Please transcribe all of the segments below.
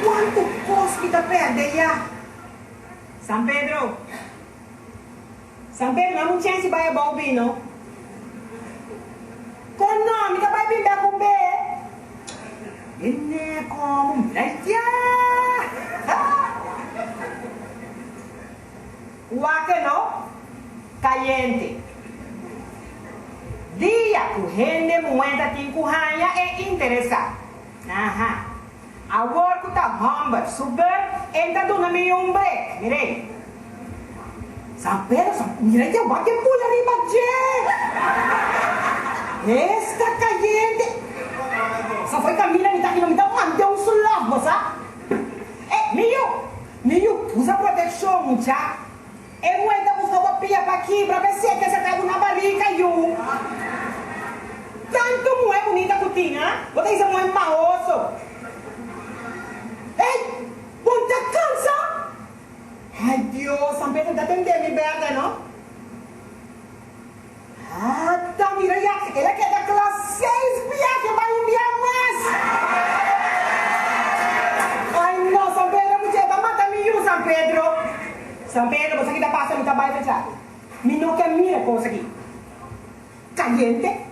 Quanto custo que tá perdendo já? San Pedro, não tinha esse baia balbino. Com nome, tá vai bimbar com B. E é como Waka no? Caliente. Dia que gente muita tem curranha é interessante. Aha. Agora que tá humber, super, entra do nome break. Mirei. Sampai, mira que vai que pula arriba, Esta caliente. Só foi caminhar e tá aqui no meio, mantém um sulaf, moça. Miu, usa proteção, mucha. É muita busca uma pia para aqui, para ver se você tá na barriga, you. Tanto mulher bonita que tinha, você diz mulher maoso. Ei, ponta cansa. Ai, Deus, San Pedro, tá tentando me ver, não? Ah, tá, mira já, ela quer da classe 6, pia, que vai enviar mais. Ai, não, San Pedro, mulher, vai matar me, San Pedro. San Pedro, você que tá passando, tá bem fechado. Me não quer mira coisa aqui. Caliente.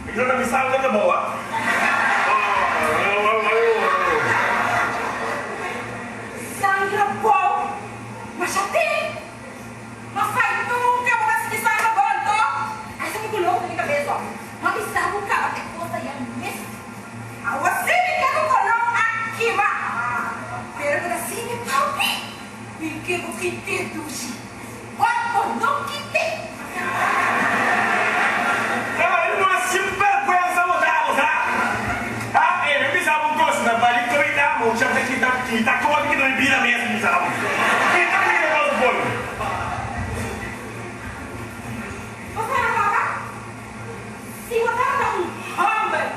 Ikaw na misal ka na ba, ha? Sandra Paul, masyati! Mafay nunca mo kasi sa na bonto! Ay, sa migulong na kabeso, mabisabo ka at ikaw sa yan, miss! Awasinin ka ko kolong akiba! Pero kada sini paupi, pikir ko kiti dusi. Wat mo nung kiti! Ini mga simple ko yan sa mga tao, ha? Ha? Eh, may bisabong ko na balik ko rin na mo. Siyempre, kita ko at kita may binamaya sa bisabong. Kita ko rin ako sa bolo. Masaya ka ba? Siwata na ang humble.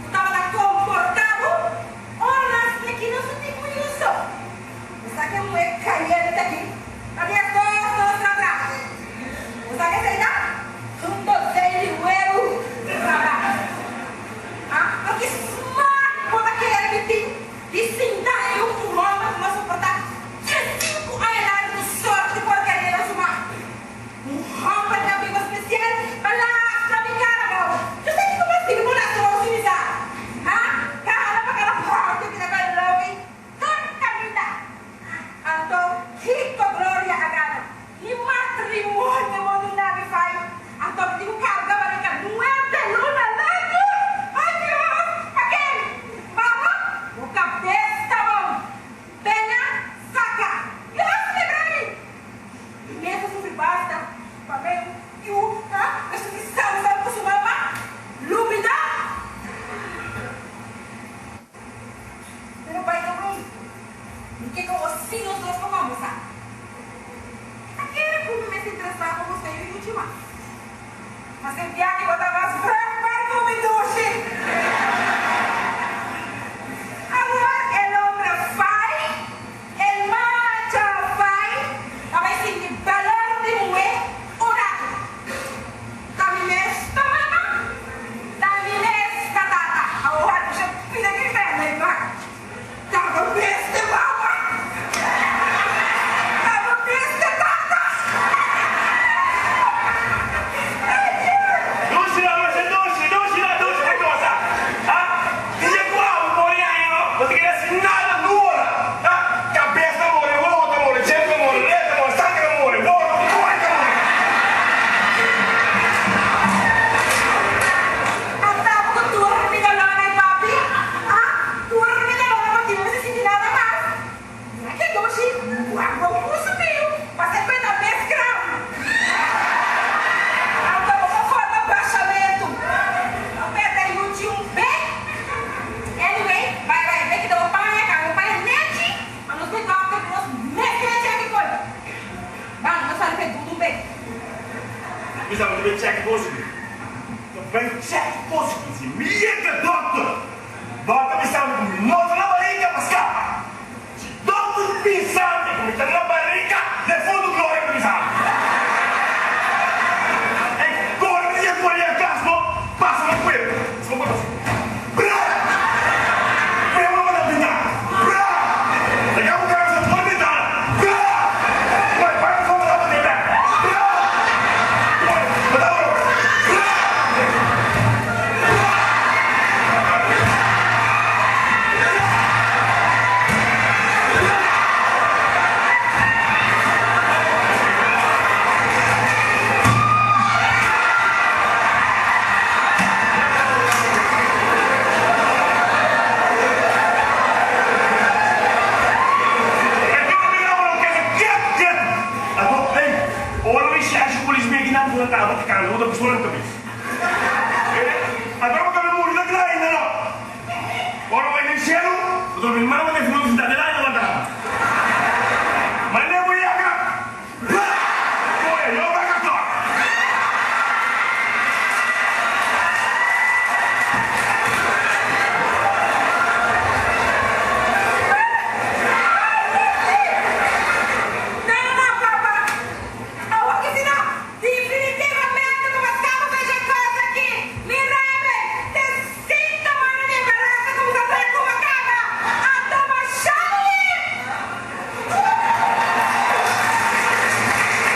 Tama na komportabo. Oras na kinusutin mo yung so. Masaya mo eh kaya na dahil. Tapi ako sa tra. Masaya sa ina? Untuk saya weru. Ah, pagi smart mo na kaya bitin. Disinda yung umama masuk pertak. Jadi ku ayah itu sorti porcaria semua. Muhammad Nabi spesial balas Nabi Karabau. Terus tadi kau pasti mau nak terus ini sah? Hah? Kalau itu kita kalau kan minta atau hiko gloria agama. Ni matrimonio mo Nabi fai atau di karga mereka muerte luna lagi. Adios. Again. Mama, buka besta bom. Pena saca. Lepas ni berani. Mesmo se basta. Papel, you, ha? Kasi isang ko sumama. Lumina. Pero by the way, hindi ko sinos dos ko mamusa. Aquele como me interessava com você e o última. Mas em viagem eu tava mais branco me duche. Agora el hombre fai, el macho fai, também sim de valor de mulher, orato. Também esta mama, também esta tata. Agora você precisa que venha, né? Também esta mama. Também esta tata. Doce, que cosa? Ha? Dice qua, un po' di anno, non ti chiede nada nuora. Ha? Cabeça amore, volta amore, cerco amore, lento amore, stanca amore, volta, cuore amore. Atau aku turun di dalam papi, ah, turun di dalam papi masih sini nada mas. Aqui doce, buang curso meu, passei pela background. Atau aku foto baixamento, aperta aí no tio bem. Anyway, vai que dá uma panha, cara, uma panha net, mas não sei qual que nós net aqui coisa. Vamos, nós falamos tudo bem. Bisogna dove check positive. Ben check positive. Mica doctor. Doctor bisogna non la barriga ma scappa. Doctor bisogna come te la barriga del fondo gloria bisogna. E corri via fuori a caso, passa la quello. Sono così. Bravo! Prima una vita. Bravo! Legamo caso con vita. Bravo! Poi fai come la vita. Bravo! Agora eu acabei de morrer da Graina, não? Agora vai no cielo, dormir mal,